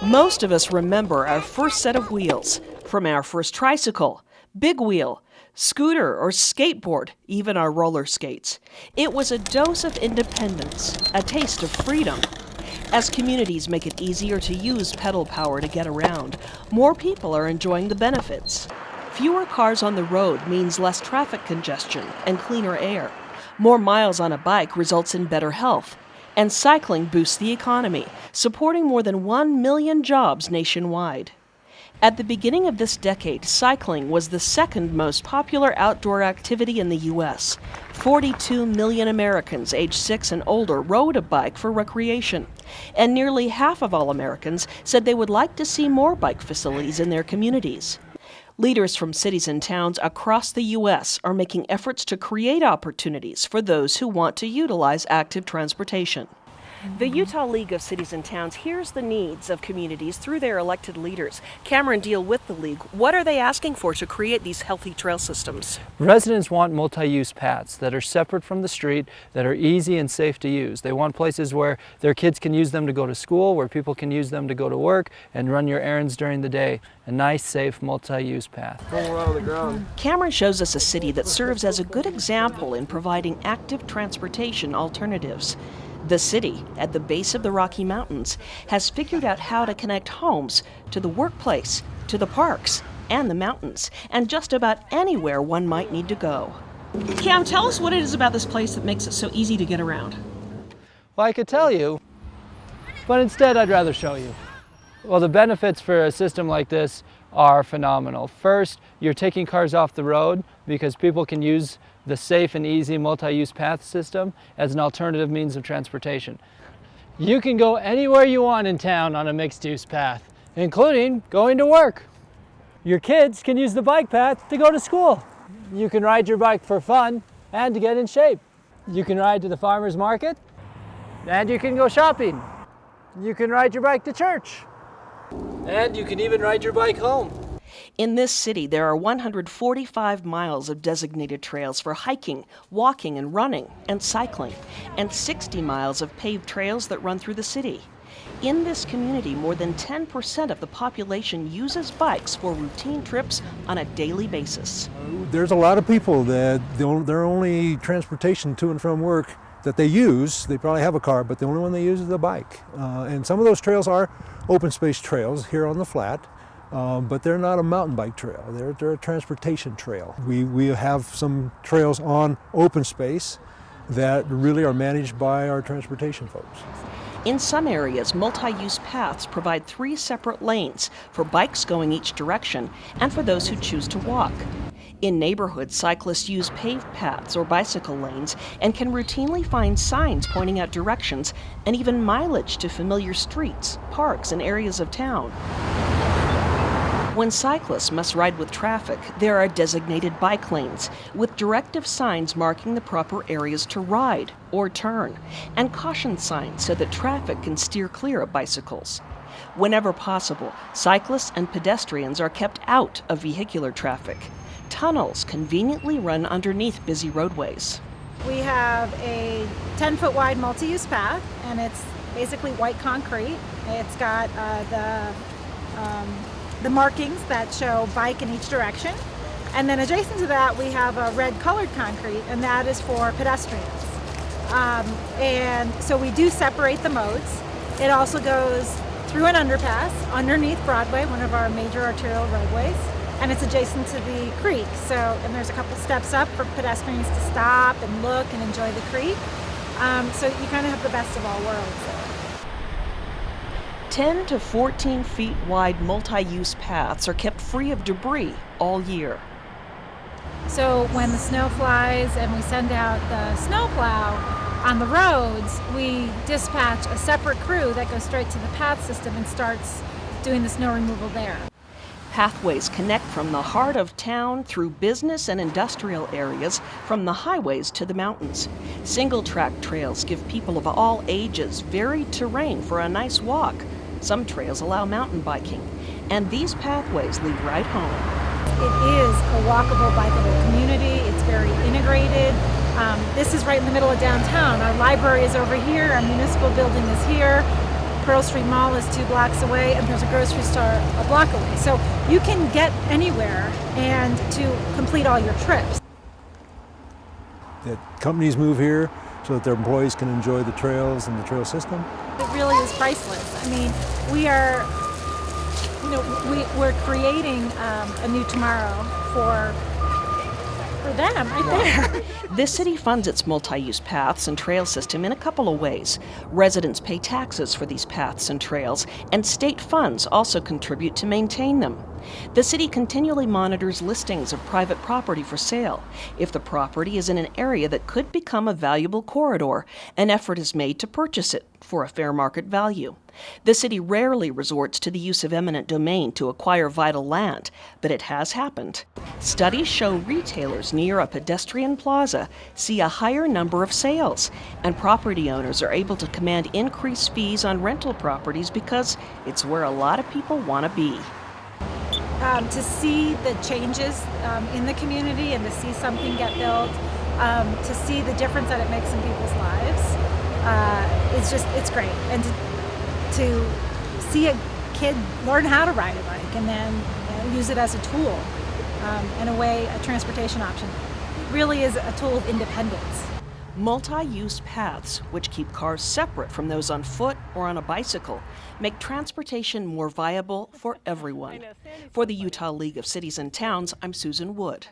Most of us remember our first set of wheels, from our first tricycle, big wheel, scooter or skateboard, even our roller skates. It was a dose of independence, a taste of freedom. As communities make it easier to use pedal power to get around, more people are enjoying the benefits. Fewer cars on the road means less traffic congestion and cleaner air. More miles on a bike results in better health. And cycling boosts the economy, supporting more than 1 million jobs nationwide. At the beginning of this decade, cycling was the second most popular outdoor activity in the U.S. 42 million Americans aged 6 and older rode a bike for recreation. And nearly half of all Americans said they would like to see more bike facilities in their communities. Leaders from cities and towns across the U.S. are making efforts to create opportunities for those who want to utilize active transportation. The Utah League of Cities and Towns hears the needs of communities through their elected leaders. Cameron Deal with the League. What are they asking for to create these healthy trail systems? Residents want multi-use paths that are separate from the street, that are easy and safe to use. They want places where their kids can use them to go to school, where people can use them to go to work and run your errands during the day. A nice, safe, multi-use path. Cameron shows us a city that serves as a good example in providing active transportation alternatives. The city, at the base of the Rocky Mountains, has figured out how to connect homes to the workplace, to the parks, and the mountains, and just about anywhere one might need to go. Cam, tell us what it is about this place that makes it so easy to get around. Well, I could tell you, but instead I'd rather show you. Well, the benefits for a system like this are phenomenal. First, you're taking cars off the road because people can use the safe and easy multi-use path system as an alternative means of transportation. You can go anywhere you want in town on a mixed-use path, including going to work. Your kids can use the bike path to go to school. You can ride your bike for fun and to get in shape. You can ride to the farmer's market, and you can go shopping. You can ride your bike to church. And you can even ride your bike home. In this city, there are 145 miles of designated trails for hiking, walking and running, and cycling, and 60 miles of paved trails that run through the city. In this community, more than 10% of the population uses bikes for routine trips on a daily basis. There's a lot of people that their only transportation to and from work that they use, they probably have a car, but the only one they use is the bike. And some of those trails are open space trails here on the flat. But they're not a mountain bike trail, they're a transportation trail. We have some trails on open space that really are managed by our transportation folks. In some areas, multi-use paths provide 3 separate lanes for bikes going each direction and for those who choose to walk. In neighborhoods, cyclists use paved paths or bicycle lanes and can routinely find signs pointing out directions and even mileage to familiar streets, parks, and areas of town. When cyclists must ride with traffic, there are designated bike lanes with directive signs marking the proper areas to ride or turn, and caution signs so that traffic can steer clear of bicycles. Whenever possible, cyclists and pedestrians are kept out of vehicular traffic. Tunnels conveniently run underneath busy roadways. We have a 10-foot wide multi-use path, and it's basically white concrete. It's got the markings that show bike in each direction. And then adjacent to that, we have a red colored concrete, and that is for pedestrians. And so we do separate the modes. It also goes through an underpass underneath Broadway, one of our major arterial roadways, and it's adjacent to the creek. And there's a couple steps up for pedestrians to stop and look and enjoy the creek. So you kind of have the best of all worlds. 10 to 14 feet wide multi-use paths are kept free of debris all year. So when the snow flies and we send out the snowplow on the roads, we dispatch a separate crew that goes straight to the path system and starts doing the snow removal there. Pathways connect from the heart of town through business and industrial areas, from the highways to the mountains. Single-track trails give people of all ages varied terrain for a nice walk. Some trails allow mountain biking, and these pathways lead right home. It is a walkable, bikeable community. It's very integrated. This is right in the middle of downtown. Our library is over here, our municipal building is here. Pearl Street Mall is 2 blocks away, and there's a grocery store a block away. So you can get anywhere and to complete all your trips. That companies move here so that their employees can enjoy the trails and the trail system. It really is priceless. I mean, we're creating a new tomorrow for them right there. The city funds its multi-use paths and trail system in a couple of ways. Residents pay taxes for these paths and trails, and state funds also contribute to maintain them. The city continually monitors listings of private property for sale. If the property is in an area that could become a valuable corridor, an effort is made to purchase it for a fair market value. The city rarely resorts to the use of eminent domain to acquire vital land, but it has happened. Studies show retailers near a pedestrian plaza see a higher number of sales, and property owners are able to command increased fees on rental properties because it's where a lot of people want to be. To see the changes in the community and to see something get built, to see the difference that it makes in people's lives, it's great. And to see a kid learn how to ride a bike and then use it as a tool, in a way, a transportation option, really is a tool of independence. Multi-use paths, which keep cars separate from those on foot or on a bicycle, make transportation more viable for everyone. For the Utah League of Cities and Towns, I'm Susan Wood.